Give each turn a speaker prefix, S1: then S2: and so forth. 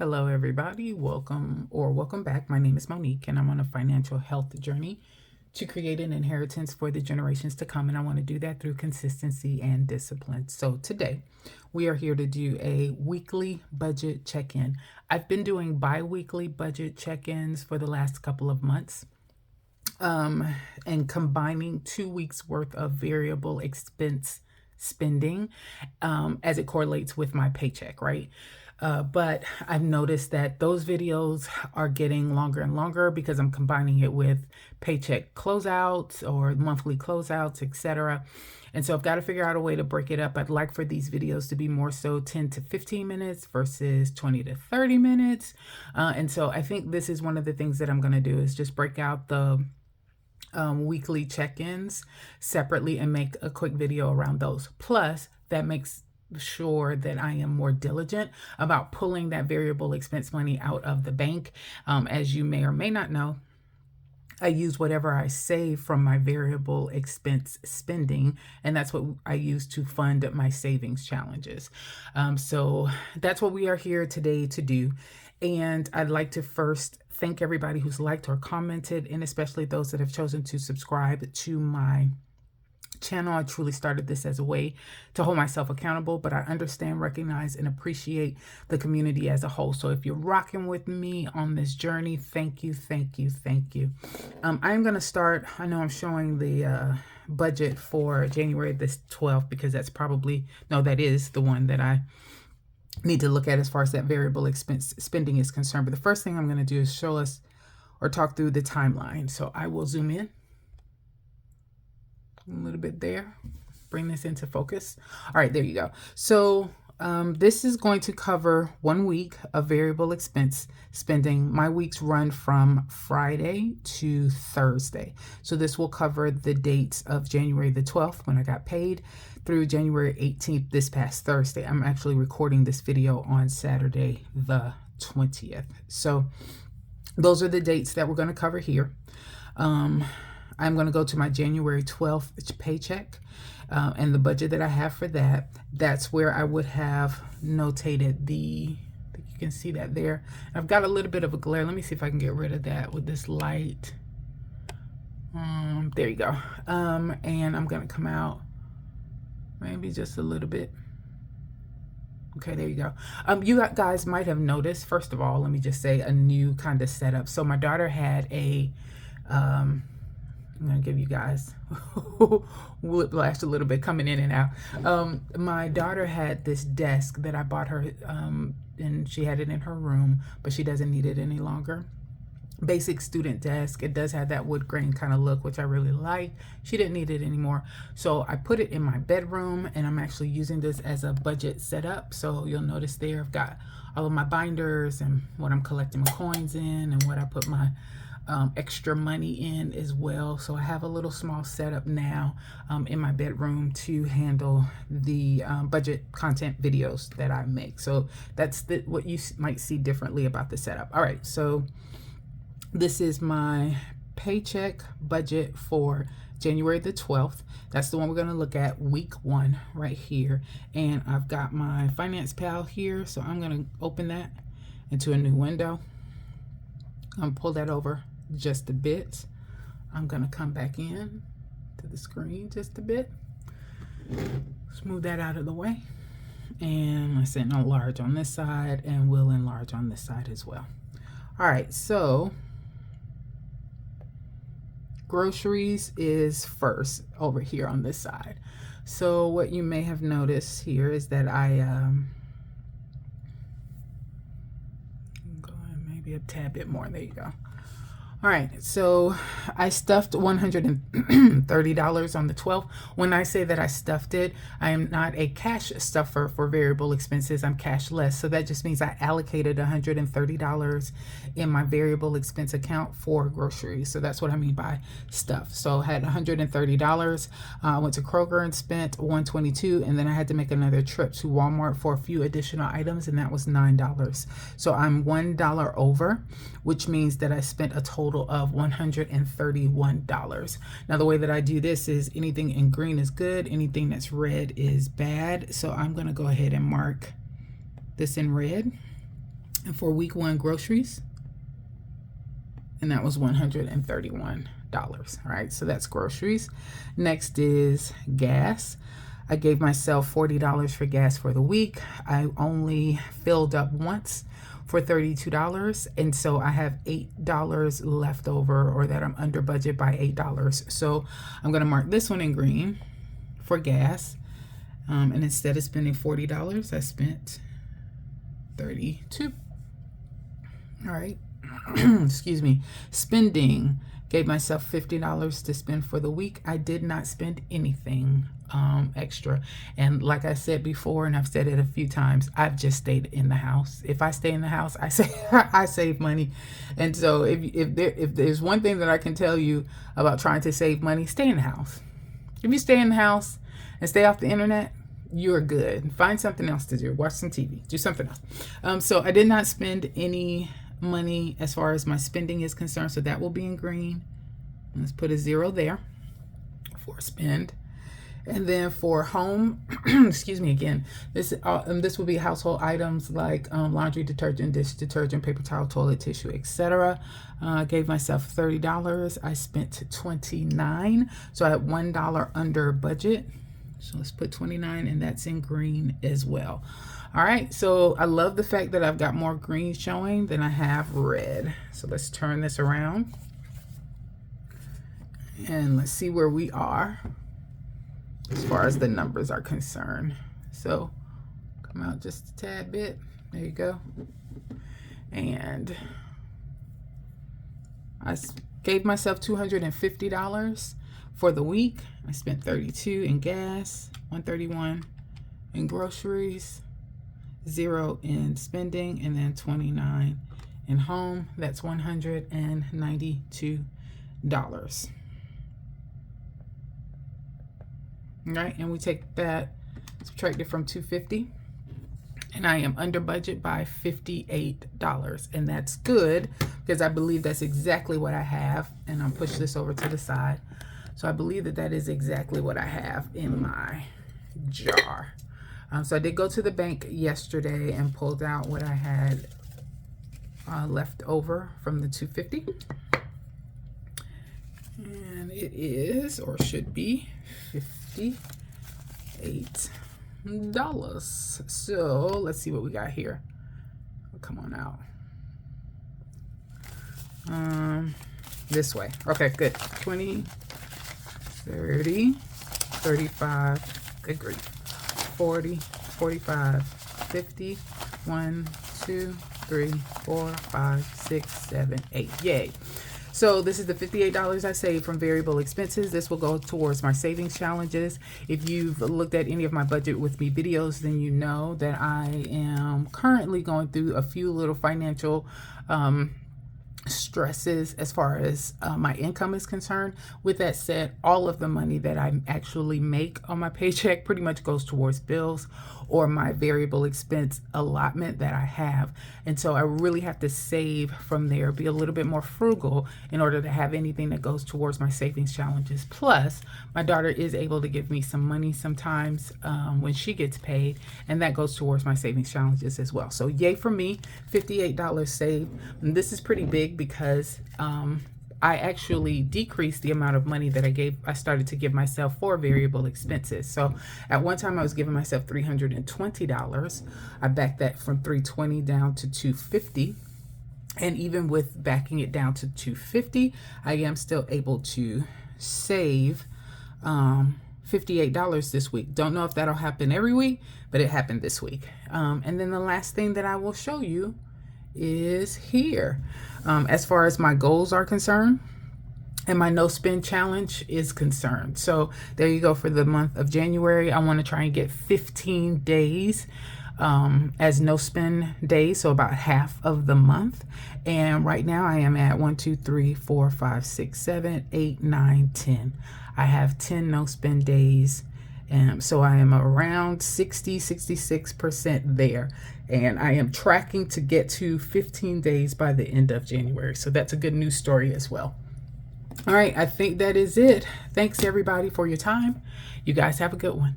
S1: Hello, everybody. Welcome back. My name is Monique, and I'm on a financial health journey to create an inheritance for the generations to come. And I want to do that through consistency and discipline. So today we are here to do a weekly budget check-in. I've been doing bi-weekly budget check-ins for the last couple of months. And combining 2 weeks worth of variable expense spending as it correlates with my paycheck, right? But I've noticed that those videos are getting longer and longer because I'm combining it with paycheck closeouts or monthly closeouts, etc. And so I've got to figure out a way to break it up. I'd like for these videos to be more so 10 to 15 minutes versus 20 to 30 minutes. And so I think this is one of the things that I'm going to do is just break out the weekly check-ins separately and make a quick video around those. Plus, that makes sure that I am more diligent about pulling that variable expense money out of the bank. As you may or may not know, I use whatever I save from my variable expense spending, and that's what I use to fund my savings challenges. So that's what we are here today to do. And I'd like to first thank everybody who's liked or commented, and especially those that have chosen to subscribe to my channel. I truly started this as a way to hold myself accountable, but I understand, recognize, and appreciate the community as a whole. So if you're rocking with me on this journey, thank you, thank you, thank you. I'm going to start. I know I'm showing the budget for January the 12th because that is the one that I need to look at as far as that variable expense spending is concerned. But the first thing I'm going to do is show us or talk through the timeline. So I will zoom in a little bit there, bring this into focus. All right, there you go. So this is going to cover 1 week of variable expense spending. My weeks run from Friday to Thursday. So this will cover the dates of January the 12th when I got paid through January 18th, this past Thursday. I'm actually recording this video on Saturday the 20th. So those are the dates that we're going to cover here. I'm going to go to my January 12th paycheck and the budget that I have for that. That's where I would have notated I think you can see that there. I've got a little bit of a glare. Let me see if I can get rid of that with this light. There you go. And I'm going to come out maybe just a little bit. Okay, there you go. You guys might have noticed, first of all, let me just say a new kind of setup. So my daughter had I'm going to give you guys whiplash a little bit coming in and out. My daughter had this desk that I bought her, and she had it in her room, but she doesn't need it any longer. Basic student desk. It does have that wood grain kind of look, which I really like. She didn't need it anymore. So I put it in my bedroom, and I'm actually using this as a budget setup. So you'll notice there I've got all of my binders and what I'm collecting my coins in and what I put my extra money in as well. So I have a little small setup now in my bedroom to handle the budget content videos that I make. So that's what you might see differently about the setup. All right, so this is my paycheck budget for January the 12th. That's the one we're going to look at, week 1 right here. And I've got my Finance Pal here, so I'm going to open that into a new window. I'm pull that over just a bit. I'm going to come back in to the screen just a bit. Smooth that out of the way. And I set enlarge on this side, and we'll enlarge on this side as well. All right, so groceries is first over here on this side. So what you may have noticed here is that I'm going maybe a tad bit more. There you go. All right, so I stuffed $130 on the 12th. When I say that I stuffed it, I am not a cash stuffer for variable expenses. I'm cashless. So that just means I allocated $130 in my variable expense account for groceries. So that's what I mean by stuff. So I had $130. I went to Kroger and spent $122, and then I had to make another trip to Walmart for a few additional items, and that was $9. So I'm $1 over, which means that I spent a total of $131. Now the way that I do this is anything in green is good, anything that's red is bad. So I'm going to go ahead and mark this in red. And for week 1 groceries, and that was $131. All right, so that's groceries. Next is gas. I gave myself $40 for gas for the week. I only filled up once for $32, and so I have $8 left over, or that I'm under budget by $8. So I'm going to mark this one in green for gas, and instead of spending $40, I spent $32. All right. Excuse me. Spending. Gave myself $50 to spend for the week. I did not spend anything extra. And like I said before, and I've said it a few times, I've just stayed in the house. If I stay in the house, I save money. And so if there's one thing that I can tell you about trying to save money, stay in the house. If you stay in the house and stay off the internet, you're good. Find something else to do. Watch some TV. Do something else. So I did not spend any money as far as my spending is concerned, so that will be in green. Let's put a 0 there for spend. And then for home, excuse me again, this will be household items like laundry detergent, dish detergent, paper towel, toilet tissue, etc. Gave myself $30. I spent $29, so I had $1 under budget. So let's put 29, and that's in green as well. All right, so I love the fact that I've got more green showing than I have red. So let's turn this around and let's see where we are as far as the numbers are concerned. So come out just a tad bit. There you go. And I gave myself $250 for the week. I spent $32 in gas, $131 in groceries, 0 in spending, and then $29 in home. That's $192. All right, and we take that, subtract it from $250, and I am under budget by $58, and that's good because I believe that's exactly what I have. And I'll push this over to the side. So I believe that that is exactly what I have in my jar. So I did go to the bank yesterday and pulled out what I had left over from the $250. And it is, or should be, $58. So let's see what we got here. Come on out. This way. Okay, good. 20, 30, 35, good grief. 40, 45, 50, 1, 2, 3, 4, 5, 6, 7, 8. Yay. So this is the $58 I saved from variable expenses. This will go towards my savings challenges. If you've looked at any of my budget with me videos, then you know that I am currently going through a few little financial stresses as far as my income is concerned. With that said, all of the money that I actually make on my paycheck pretty much goes towards bills or my variable expense allotment that I have. And so I really have to save from there, be a little bit more frugal in order to have anything that goes towards my savings challenges. Plus, my daughter is able to give me some money sometimes when she gets paid, and that goes towards my savings challenges as well. So yay for me, $58 saved. And this is pretty big because I actually decreased the amount of money that I started to give myself for variable expenses. So at one time I was giving myself $320. I backed that from $320 down to $250. And even with backing it down to $250, I am still able to save $58 this week. Don't know if that'll happen every week, but it happened this week. And then the last thing that I will show you is here. As far as my goals are concerned and my no spend challenge is concerned. So there you go. For the month of January, I want to try and get 15 days as no spend days, so about half of the month. And right now I am at 1, 2, 3, 4, 5, 6, 7, 8, 9, 10. I have 10 no spend days. And so I am around 66% there. And I am tracking to get to 15 days by the end of January. So that's a good news story as well. All right, I think that is it. Thanks everybody for your time. You guys have a good one.